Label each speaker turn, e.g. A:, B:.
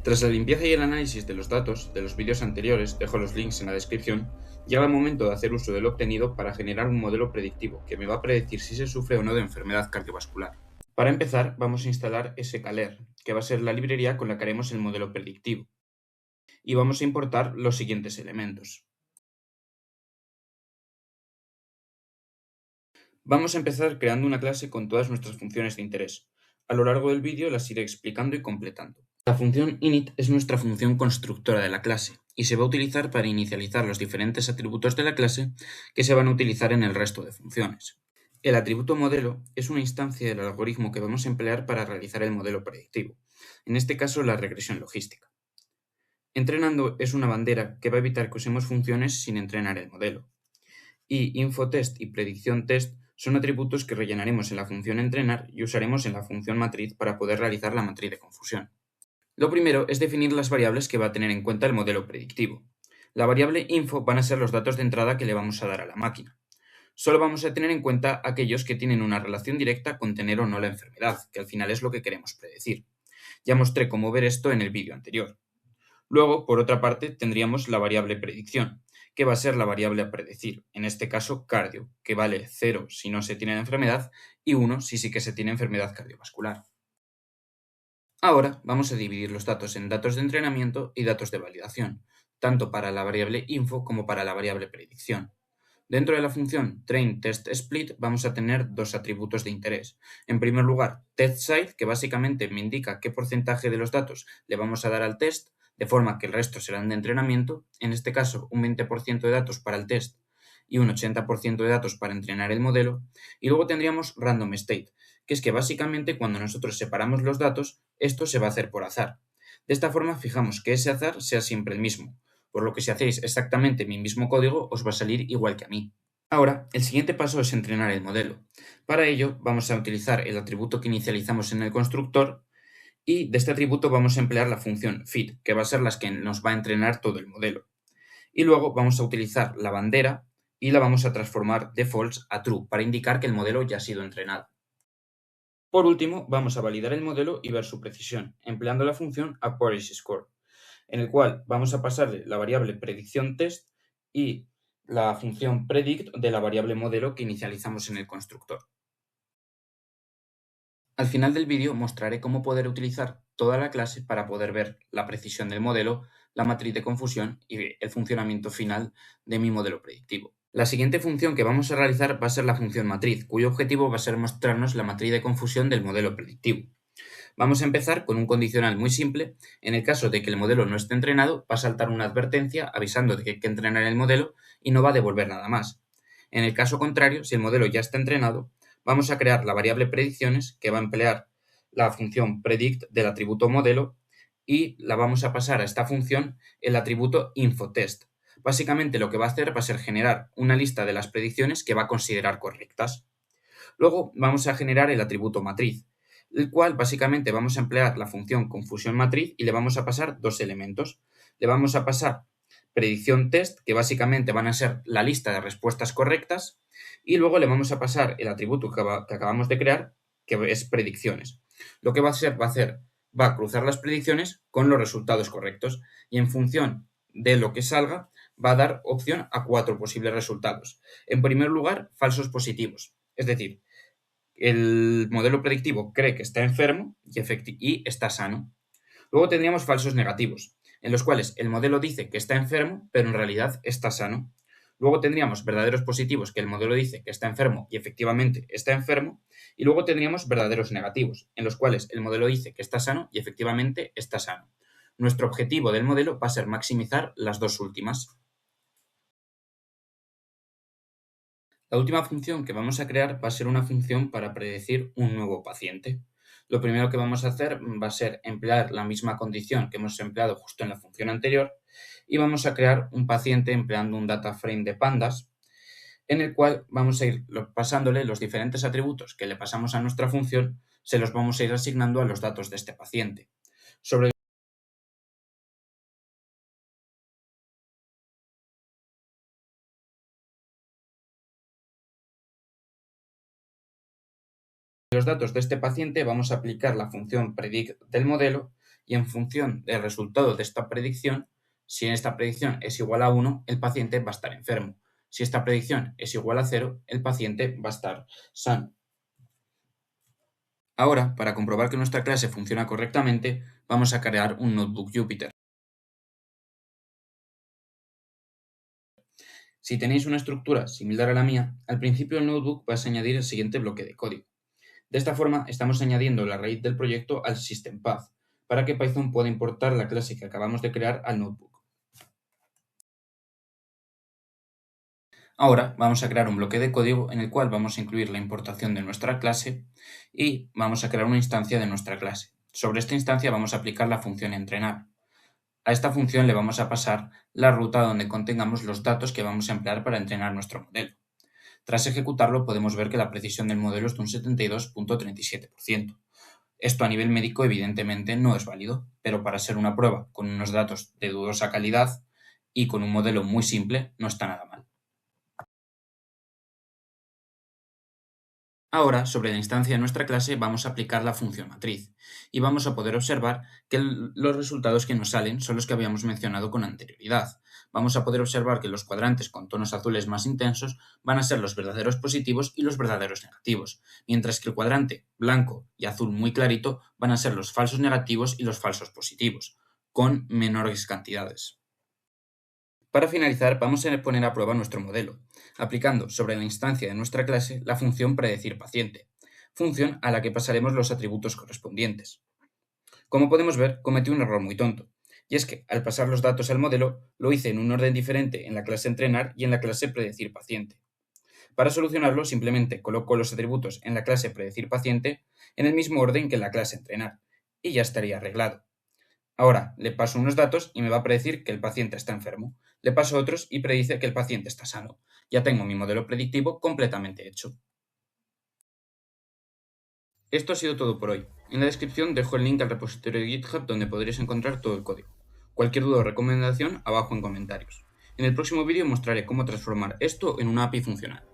A: Tras la limpieza y el análisis de los datos de los vídeos anteriores, dejo los links en la descripción, llega el momento de hacer uso del obtenido para generar un modelo predictivo que me va a predecir si se sufre o no de enfermedad cardiovascular. Para empezar, vamos a instalar sklearn, que va a ser la librería con la que haremos el modelo predictivo, y vamos a importar los siguientes elementos. Vamos a empezar creando una clase con todas nuestras funciones de interés. A lo largo del vídeo las iré explicando y completando. La función init es nuestra función constructora de la clase y se va a utilizar para inicializar los diferentes atributos de la clase que se van a utilizar en el resto de funciones. El atributo modelo es una instancia del algoritmo que vamos a emplear para realizar el modelo predictivo, en este caso la regresión logística. Entrenando es una bandera que va a evitar que usemos funciones sin entrenar el modelo. Y infotest y predicción test son atributos que rellenaremos en la función entrenar y usaremos en la función matriz para poder realizar la matriz de confusión. Lo primero es definir las variables que va a tener en cuenta el modelo predictivo. La variable info van a ser los datos de entrada que le vamos a dar a la máquina. Solo vamos a tener en cuenta aquellos que tienen una relación directa con tener o no la enfermedad, que al final es lo que queremos predecir. Ya mostré cómo ver esto en el vídeo anterior. Luego, por otra parte, tendríamos la variable predicción, que va a ser la variable a predecir, en este caso cardio, que vale 0 si no se tiene la enfermedad y 1 si sí que se tiene enfermedad cardiovascular. Ahora vamos a dividir los datos en datos de entrenamiento y datos de validación, tanto para la variable info como para la variable predicción. Dentro de la función trainTestSplit vamos a tener dos atributos de interés. En primer lugar, testSize, que básicamente me indica qué porcentaje de los datos le vamos a dar al test, de forma que el resto serán de entrenamiento, en este caso un 20% de datos para el test y un 80% de datos para entrenar el modelo. Y luego tendríamos randomState, que es que básicamente cuando nosotros separamos los datos, esto se va a hacer por azar. De esta forma fijamos que ese azar sea siempre el mismo, por lo que si hacéis exactamente mi mismo código os va a salir igual que a mí. Ahora, el siguiente paso es entrenar el modelo. Para ello vamos a utilizar el atributo que inicializamos en el constructor y de este atributo vamos a emplear la función fit, que va a ser la que nos va a entrenar todo el modelo. Y luego vamos a utilizar la bandera y la vamos a transformar de false a true para indicar que el modelo ya ha sido entrenado. Por último, vamos a validar el modelo y ver su precisión, empleando la función accuracyScore, en el cual vamos a pasarle la variable predicción test y la función predict de la variable modelo que inicializamos en el constructor. Al final del vídeo mostraré cómo poder utilizar toda la clase para poder ver la precisión del modelo, la matriz de confusión y el funcionamiento final de mi modelo predictivo. La siguiente función que vamos a realizar va a ser la función matriz, cuyo objetivo va a ser mostrarnos la matriz de confusión del modelo predictivo. Vamos a empezar con un condicional muy simple. En el caso de que el modelo no esté entrenado, va a saltar una advertencia avisando de que hay que entrenar el modelo y no va a devolver nada más. En el caso contrario, si el modelo ya está entrenado, vamos a crear la variable predicciones que va a emplear la función predict del atributo modelo y la vamos a pasar a esta función el atributo infotest. Básicamente lo que va a hacer va a ser generar una lista de las predicciones que va a considerar correctas. Luego vamos a generar el atributo matriz, el cual básicamente vamos a emplear la función confusión matriz y le vamos a pasar dos elementos. Le vamos a pasar predicción test, que básicamente van a ser la lista de respuestas correctas, y luego le vamos a pasar el atributo que acabamos de crear, que es predicciones. Lo que va a hacer, va a cruzar las predicciones con los resultados correctos y en función de lo que salga, va a dar opción a 4 posibles resultados. En primer lugar, falsos positivos, es decir, el modelo predictivo cree que está enfermo y está sano. Luego tendríamos falsos negativos, en los cuales el modelo dice que está enfermo, pero en realidad está sano. Luego tendríamos verdaderos positivos, que el modelo dice que está enfermo y efectivamente está enfermo. Y luego tendríamos verdaderos negativos, en los cuales el modelo dice que está sano y efectivamente está sano. Nuestro objetivo del modelo va a ser maximizar las dos últimas. La última función que vamos a crear va a ser una función para predecir un nuevo paciente. Lo primero que vamos a hacer va a ser emplear la misma condición que hemos empleado justo en la función anterior y vamos a crear un paciente empleando un data frame de pandas en el cual vamos a ir pasándole los diferentes atributos que le pasamos a nuestra función, se los vamos a ir asignando a los datos de este paciente. Sobre los datos de este paciente vamos a aplicar la función predict del modelo y en función del resultado de esta predicción, si esta predicción es igual a 1, el paciente va a estar enfermo. Si esta predicción es igual a 0, el paciente va a estar sano. Ahora, para comprobar que nuestra clase funciona correctamente, vamos a crear un notebook Jupyter. Si tenéis una estructura similar a la mía, al principio del notebook vas a añadir el siguiente bloque de código. De esta forma, estamos añadiendo la raíz del proyecto al system path, para que Python pueda importar la clase que acabamos de crear al notebook. Ahora vamos a crear un bloque de código en el cual vamos a incluir la importación de nuestra clase y vamos a crear una instancia de nuestra clase. Sobre esta instancia vamos a aplicar la función entrenar. A esta función le vamos a pasar la ruta donde contengamos los datos que vamos a emplear para entrenar nuestro modelo. Tras ejecutarlo podemos ver que la precisión del modelo es de un 72.37%. Esto a nivel médico evidentemente no es válido, pero para ser una prueba con unos datos de dudosa calidad y con un modelo muy simple no está nada mal. Ahora, sobre la instancia de nuestra clase, vamos a aplicar la función matriz y vamos a poder observar que los resultados que nos salen son los que habíamos mencionado con anterioridad. Vamos a poder observar que los cuadrantes con tonos azules más intensos van a ser los verdaderos positivos y los verdaderos negativos, mientras que el cuadrante blanco y azul muy clarito van a ser los falsos negativos y los falsos positivos, con menores cantidades. Para finalizar, vamos a poner a prueba nuestro modelo, aplicando sobre la instancia de nuestra clase la función predecir paciente, función a la que pasaremos los atributos correspondientes. Como podemos ver, cometí un error muy tonto, y es que al pasar los datos al modelo, lo hice en un orden diferente en la clase entrenar y en la clase predecir paciente. Para solucionarlo, simplemente coloco los atributos en la clase predecir paciente en el mismo orden que en la clase entrenar, y ya estaría arreglado. Ahora le paso unos datos y me va a predecir que el paciente está enfermo. Le paso otros y predice que el paciente está sano. Ya tengo mi modelo predictivo completamente hecho. Esto ha sido todo por hoy. En la descripción dejo el link al repositorio de GitHub donde podréis encontrar todo el código. Cualquier duda o recomendación abajo en comentarios. En el próximo vídeo mostraré cómo transformar esto en una API funcional.